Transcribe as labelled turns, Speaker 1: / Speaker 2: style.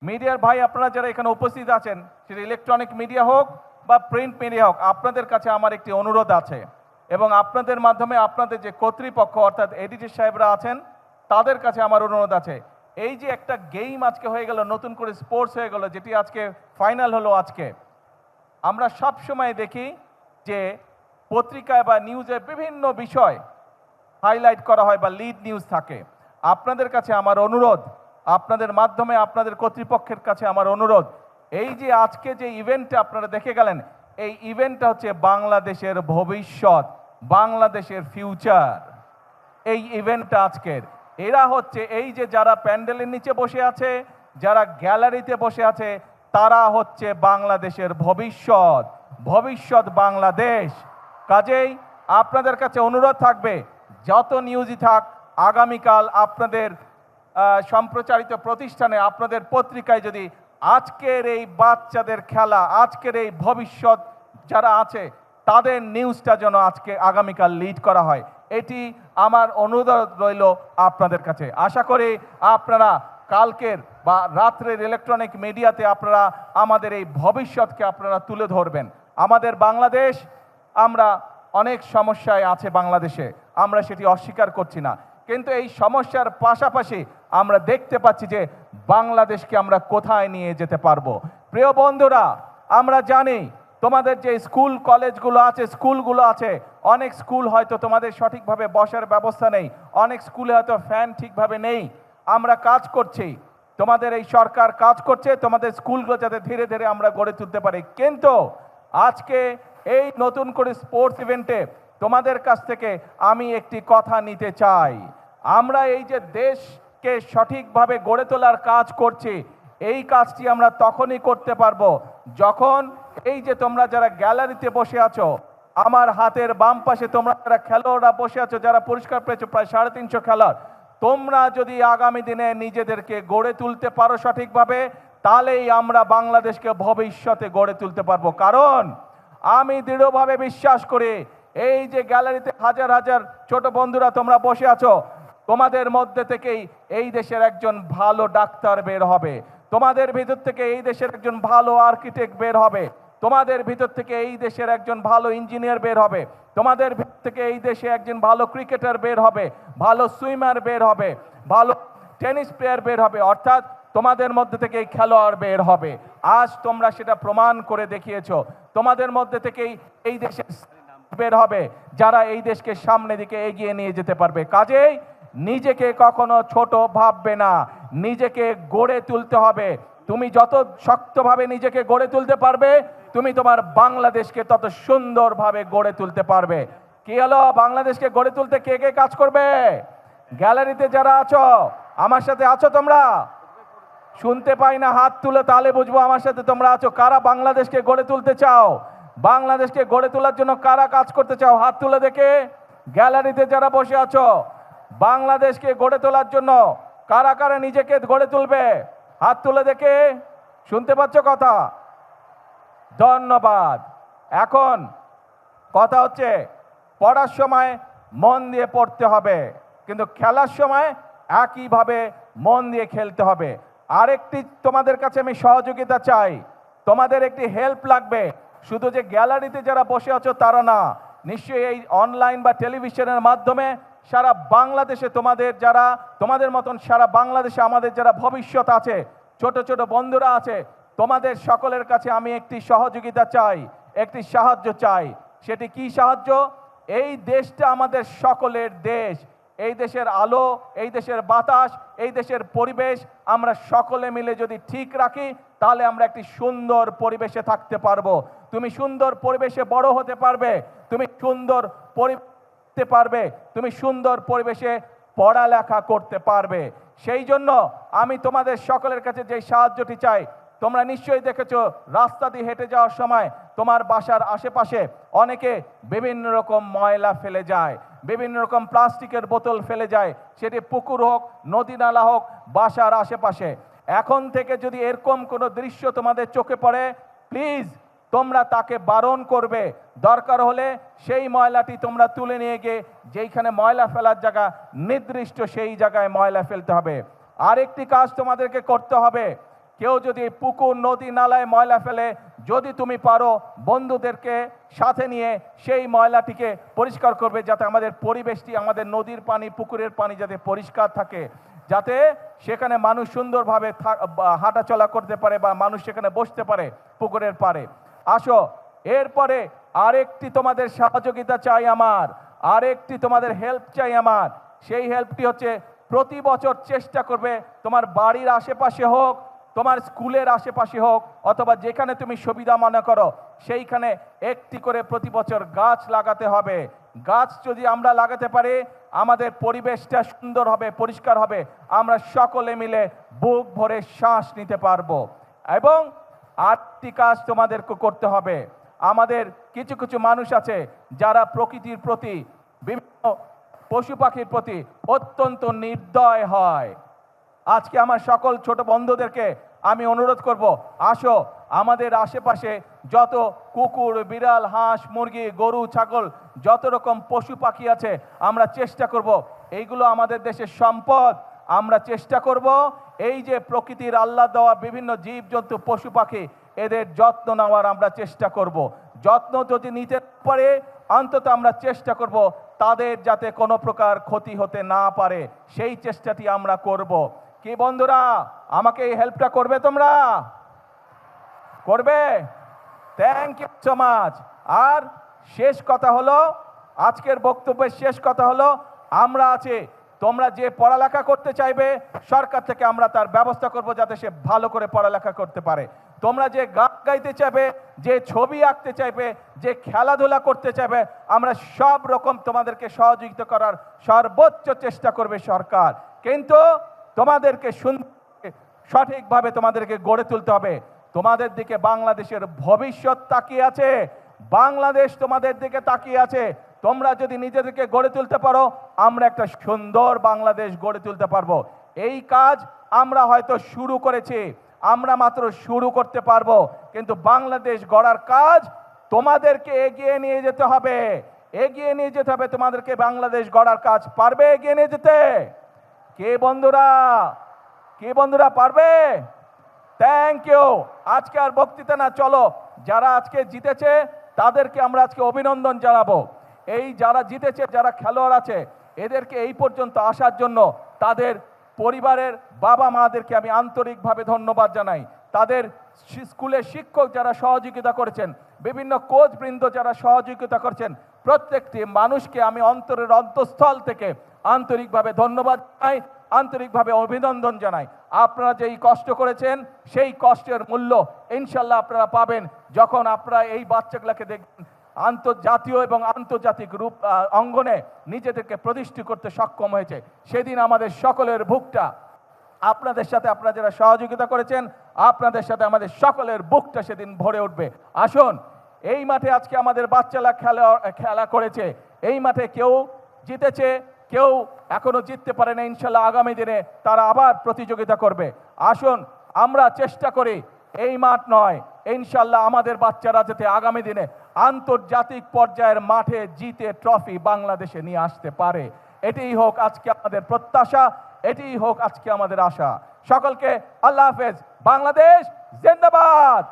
Speaker 1: মিডিয়ার ভাই আপনারা যারা এখানে উপস্থিত আছেন, সেটা ইলেকট্রনিক মিডিয়া হোক বা প্রিন্ট মিডিয়া হোক, আপনাদের কাছে আমার একটি অনুরোধ আছে এবং আপনাদের মাধ্যমে আপনাদের যে কর্তৃপক্ষ অর্থাৎ এডিটর সাহেবরা আছেন তাদের কাছে আমার অনুরোধ আছে। এই যে একটা গেম আজকে হয়ে গেল, নতুন করে স্পোর্টস হয়ে গেল, যেটি আজকে ফাইনাল হলো আজকে, আমরা সব সময় দেখি যে পত্রিকায় বা নিউজে বিভিন্ন বিষয় হাইলাইট করা হয় বা লিড নিউজ থাকে। আপনাদের কাছে আমার অনুরোধ, আপনাদের মাধ্যমে আপনাদের কর্তৃপক্ষের কাছে আমার অনুরোধ, এই যে আজকে যে ইভেন্টটা আপনারা দেখে গেলেন, এই ইভেন্টটা হচ্ছে বাংলাদেশের ভবিষ্যৎ, বাংলাদেশের ফিউচার। এই ইভেন্টটা আজকের, এরা হচ্ছে এই যে যারা প্যান্ডেলের নিচে বসে আছে, যারা গ্যালারিতে বসে আছে, তারা হচ্ছে বাংলাদেশের ভবিষ্যৎ, ভবিষ্যৎ বাংলাদেশ। কাজেই আপনাদের কাছে অনুরোধ থাকবে, যত নিউজই থাক আগামীকাল আপনাদের সম্প্রচারিত প্রতিষ্ঠানে, আপনাদের পত্রিকায় যদি আজকের এই বাচ্চাদের খেলা, আজকের এই ভবিষ্যৎ যারা আছে তাদের নিউজটা যেন আজকে আগামীকাল লিড করা হয়, এটি আমার অনুরোধ রইল আপনাদের কাছে। আশা করি আপনারা কালকের বা রাত্রের ইলেকট্রনিক মিডিয়াতে আপনারা আমাদের এই ভবিষ্যৎকে আপনারা তুলে ধরবেন। আমাদের বাংলাদেশ, আমরা অনেক সমস্যায় আছে বাংলাদেশে, আমরা সেটি অস্বীকার করছি না, কিন্তু এই সমস্যার পাশাপাশি আমরা দেখতে পাচ্ছি যে বাংলাদেশকে আমরা কোথায় নিয়ে যেতে পারবো। প্রিয় বন্ধুরা, আমরা জানি তোমাদের যে স্কুল কলেজগুলো আছে, স্কুলগুলো আছে, অনেক স্কুল হয়তো তোমাদের সঠিকভাবে বসার ব্যবস্থা নেই, অনেক স্কুলে হয়তো ফ্যান ঠিকভাবে নেই। আমরা কাজ করছি, তোমাদের এই সরকার কাজ করছে তোমাদের স্কুলগুলো যাতে ধীরে ধীরে আমরা গড়ে তুলতে পারি। কিন্তু আজকে এই নতুন করে স্পোর্টস ইভেন্টে তোমাদের কাছ থেকে আমি একটি কথা নিতে চাই। আমরা এই যে দেশকে সঠিকভাবে গড়ে তোলার কাজ করছি, এই কাজটি আমরা তখনই করতে পারবো যখন এই যে তোমরা যারা গ্যালারিতে বসে আছো, আমার হাতের বাম পাশে তোমরা যারা খেলোয়াড়রা বসে আছো, যারা পুরস্কার পেয়েছো প্রায় 350 খেলোয়াড়, তোমরা যদি আগামী দিনে নিজেদেরকে গড়ে তুলতে পারো সঠিকভাবে, তাহলেই আমরা বাংলাদেশকে ভবিষ্যতে গড়ে তুলতে পারবো। কারণ আমি দৃঢ়ভাবে বিশ্বাস করি, এই যে গ্যালারিতে হাজার হাজার ছোট বন্ধুরা তোমরা বসে আছো, তোমাদের মধ্যে থেকেই এই দেশের একজন ভালো ডাক্তার বের হবে, তোমাদের ভিতর থেকে এই দেশের একজন ভালো আর্কিটেক্ট বের হবে, তোমাদের ভিতর থেকে এই দেশের একজন ভালো ইঞ্জিনিয়ার বের হবে, তোমাদের ভিতর থেকে এই দেশে একজন ভালো ক্রিকেটার বের হবে, ভালো সুইমার বের হবে, ভালো টেনিস প্লেয়ার বের হবে, অর্থাৎ তোমাদের মধ্যে থেকে এই খেলোয়াড় বের হবে। আজ তোমরা সেটা প্রমাণ করে দেখিয়েছো। তোমাদের মধ্যে থেকেই এই দেশে বের হবে যারা এই দেশকে সামনে দিকে এগিয়ে নিয়ে যেতে পারবে। কাজেই নিজেকে কখনো ছোট ভাববে না, নিজেকে গড়ে তুলতে হবে। তুমি যত শক্তভাবে নিজেকে গড়ে তুলতে পারবে, তুমি তোমার বাংলাদেশকে তত সুন্দরভাবে গড়ে তুলতে পারবে। কি হলো, বাংলাদেশকে গড়ে তুলতে কে কে কাজ করবে? গ্যালারিতে যারা আছো, আমার সাথে আছো তোমরা? শুনতে পাই না, হাত তুলে তাহলে বুঝবো আমার সাথে তোমরা আছো। কারা বাংলাদেশকে গড়ে তুলতে চাও? বাংলাদেশকে গড়ে তোলার জন্য কারা কাজ করতে চাও? হাত তুলে দেখে। গ্যালারিতে যারা বসে আছো, বাংলাদেশকে গড়ে তোলার জন্য কারা কারা নিজেকে গড়ে তুলবে? হাত তুলে দেখে। শুনতে পাচ্ছ কথা? ধন্যবাদ। এখন কথা হচ্ছে, পড়ার সময় মন দিয়ে পড়তে হবে, কিন্তু খেলার সময় একইভাবে মন দিয়ে খেলতে হবে। আরেকটি তোমাদের কাছে আমি সহযোগিতা চাই, তোমাদের একটি হেল্প লাগবে। শুধু যে গ্যালারিতে যারা বসে আছো তারা না, নিশ্চয়ই এই অনলাইন বা টেলিভিশনের মাধ্যমে সারা বাংলাদেশে তোমাদের মতন সারা বাংলাদেশে আমাদের যারা ভবিষ্যৎ আছে, ছোট ছোট বন্ধুরা আছে, তোমাদের সকলের কাছে আমি একটি সহযোগিতা চাই, একটি সাহায্য চাই। সেটি কি সাহায্য? এই দেশটা আমাদের সকলের দেশ, এই দেশের আলো, এই দেশের বাতাস, এই দেশের পরিবেশ আমরা সকলে মিলে যদি ঠিক রাখি, তাহলে আমরা একটি সুন্দর পরিবেশে থাকতে পারবো। তুমি সুন্দর পরিবেশে বড় হতে পারবে, তুমি সুন্দর তুমি সুন্দর পরিবেশে পড়ালেখা করতে পারবে। সেই জন্য আমি তোমাদের সকলের কাছে যে সাহায্যটি চাই, তোমরা নিশ্চয়ই দেখেছো রাস্তা দিয়ে হেঁটে যাওয়ার সময় তোমার বাসার আশেপাশে অনেকে বিভিন্ন রকম ময়লা ফেলে যায়, বিভিন্ন রকম প্লাস্টিকের বোতল ফেলে যায়, সেটি পুকুর হোক, নদী নালা হোক, বাসার আশেপাশে। এখন থেকে যদি এরকম কোনো দৃশ্য তোমাদের চোখে পড়ে, প্লিজ তোমরা তাকে বারণ করবে। দরকার হলে সেই ময়লাটি তোমরা তুলে নিয়ে গিয়ে যেইখানে ময়লা ফেলার জায়গা নির্দিষ্ট, সেই জায়গায় ময়লা ফেলতে হবে। আরেকটি কাজ তোমাদেরকে করতে হবে, কেউ যদি পুকুর নদী নালায় ময়লা ফেলে, যদি তুমি পারো বন্ধুদেরকে সাথে নিয়ে সেই ময়লাটিকে পরিষ্কার করবে, যাতে আমাদের পরিবেশটি, আমাদের নদীর পানি, পুকুরের পানি যাতে পরিষ্কার থাকে, যাতে সেখানে মানুষ সুন্দরভাবে হাঁটাচলা করতে পারে বা মানুষ সেখানে বসতে পারে পুকুরের পাড়ে। আসো, এরপরে আরেকটি তোমাদের সহযোগিতা চাই আমার, আরেকটি তোমাদের হেল্প চাই আমার। সেই হেল্পটি হচ্ছে প্রতি বছর চেষ্টা করবে তোমার বাড়ির আশেপাশে হোক, তোমার স্কুলের আশেপাশে হোক, অথবা যেখানে তুমি সুবিধা মনে করো সেইখানে একটি করে প্রতি বছর গাছ লাগাতে হবে। গাছ যদি আমরা লাগাতে পারি, আমাদের পরিবেশটা সুন্দর হবে, পরিষ্কার হবে, আমরা সকলে মিলে বুক ভরে শ্বাস নিতে পারবো। এবং আরেকটি কাজ তোমাদেরকে করতে হবে। আমাদের কিছু কিছু মানুষ আছে যারা প্রকৃতির প্রতি, বিভিন্ন পশু পাখির প্রতি অত্যন্ত নির্দয় হয়। আজকে আমার সকল ছোট বন্ধুদেরকে আমি অনুরোধ করব, আসো আমাদের আশেপাশে যত কুকুর, বিড়াল, হাঁস, মুরগি, গরু, ছাগল, যত রকম পশু পাখি আছে, আমরা চেষ্টা করব, এইগুলো আমাদের দেশের সম্পদ। আমরা চেষ্টা করব এই যে প্রকৃতির আল্লাহ দেওয়া বিভিন্ন জীবজন্তু, পশু পাখি, এদের যত্ন নেওয়ার আমরা চেষ্টা করব। যত্ন যদি নিতে পারে, অন্তত আমরা চেষ্টা করব তাদের যাতে কোনো প্রকার ক্ষতি হতে না পারে, সেই চেষ্টাটি আমরা করব। কি বন্ধুরা, আমাকে এই হেল্পটা করবে? তোমরা করবে? Thank you so much. আর শেষ কথা হলো, আজকের বক্তব্যের শেষ কথা হলো, আমরা আছি, তোমরা যে পড়ালেখা করতে চাইবে সরকার থেকে আমরা তার ব্যবস্থা করব যাতে সে ভালো করে পড়ালেখা করতে পারে। তোমরা যে গান গাইতে চাইবে, যে ছবি আঁকতে চাইবে, যে খেলাধুলা করতে চাইবে, আমরা সব রকম তোমাদেরকে সহযোগিতা করার সর্বোচ্চ চেষ্টা করবে সরকার। কিন্তু তোমাদেরকে সঠিকভাবে তোমাদেরকে গড়ে তুলতে হবে। তোমাদের দিকে বাংলাদেশের ভবিষ্যৎ তাকিয়ে আছে, বাংলাদেশ তোমাদের দিকে তাকিয়ে আছে। তোমরা যদি নিজেদেরকে গড়ে তুলতে পারো, আমরা একটা সুন্দর বাংলাদেশ গড়ে তুলতে পারবো। এই কাজ আমরা হয়তো শুরু করেছি, আমরা মাত্র শুরু করতে পারবো, কিন্তু বাংলাদেশ গড়ার কাজ তোমাদেরকে এগিয়ে নিয়ে যেতে হবে, এগিয়ে নিয়ে যেতে হবে তোমাদেরকে। বাংলাদেশ গড়ার কাজ পারবে এগিয়ে নিয়ে যেতে? কে বন্ধুরা, কে বন্ধুরা পারবে? Thank you. আজকে আর বক্তৃতা না, চলো যারা আজকে জিতেছে তাদেরকে আমরা আজকে অভিনন্দন জানাবো। এই যারা জিতেছে, যারা খেলোয়াড় আছে, এদেরকে এই পর্যন্ত আসার জন্য তাদের পরিবারের বাবা মাদেরকে আমি আন্তরিকভাবে ধন্যবাদ জানাই। তাদের স্কুলের শিক্ষক যারা সহযোগিতা করেছেন, বিভিন্ন কোচ বৃন্দ যারা সহযোগিতা করছেন, প্রত্যেকটি মানুষকে আমি অন্তরের অন্তঃস্থল থেকে আন্তরিকভাবে ধন্যবাদ জানাই, আন্তরিকভাবে অভিনন্দন জানাই। আপনারা যেই কষ্ট করেছেন সেই কষ্টের মূল্য ইনশাল্লাহ আপনারা পাবেন যখন আপনারা এই বাচ্চাগুলোকে দেখবেন আন্তর্জাতীয় এবং আন্তর্জাতিক রূপ অঙ্গনে নিজেদেরকে প্রতিষ্ঠিত করতে সক্ষম হয়েছে। সেদিন আমাদের সকলের বুকটা আপনাদের সাথে, আপনারা যারা সহযোগিতা করেছেন, আপনাদের সাথে আমাদের সকলের বুকটা সেদিন ভরে উঠবে। আসুন, এই মাঠে আজকে আমাদের বাচ্চারা খেলা করেছে, এই মাঠে কেউ জিতেছে, কেউ এখনো জিততে পারে না। ইনশাল্লাহ আগামী দিনে তারা আবার প্রতিযোগিতা করবে। আসুন আমরা চেষ্টা করি, এই মাঠ নয়, ইনশাল্লাহ আমাদের বাচ্চারা যাতে আগামী দিনে আন্তর্জাতিক পর্যায়ের মাঠে জিতে ট্রফি বাংলাদেশে নিয়ে আসতে পারে। এটাই হোক আজকে আমাদের প্রত্যাশা, এটাই হোক আজকে আমাদের আশা। সকলকে আল্লাহ হাফেজ। বাংলাদেশ জিন্দাবাদ।